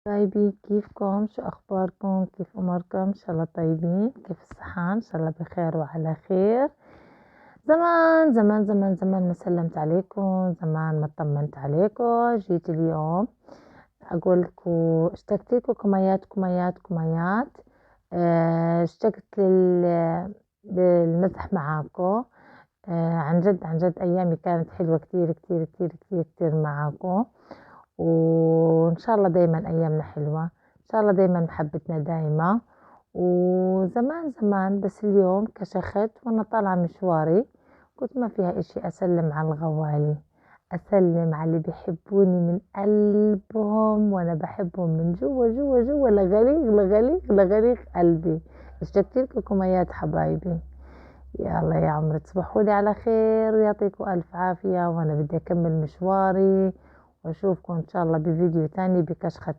حبايبي، كيفكم؟ شو أخباركم؟ كيف أموركم؟ إن شاء الله طيبين. كيف الصحة؟ إن شاء الله بخير وعلى خير. زمان زمان زمان زمان ما سلمت عليكم، زمان ما طمنت عليكم. جيت اليوم أقول لكم اشتقت لكم كميات كميات كميات. اشتقت للمزح معاكم. عن جد عن جد أيامي كانت حلوة كتير كتير كتير كتير كتير معاكم، وإن شاء الله دايما أيامنا حلوة، إن شاء الله دايما محبتنا دايمة. وزمان زمان بس اليوم كشخت وأنا طالعة مشواري، كنت ما فيها إشي أسلم على الغوالي، أسلم على اللي بيحبوني من قلبهم، وأنا بحبهم من جوا جوا جوا لغليغ لغليغ لغليغ قلبي. اشتقت لكم يا حبايبي. يلا يا عمري تصبحوا لي على خير ويعطيكم ألف عافية، وأنا بدي أكمل مشواري وأشوفكم إن شاء الله بفيديو تاني بكشخة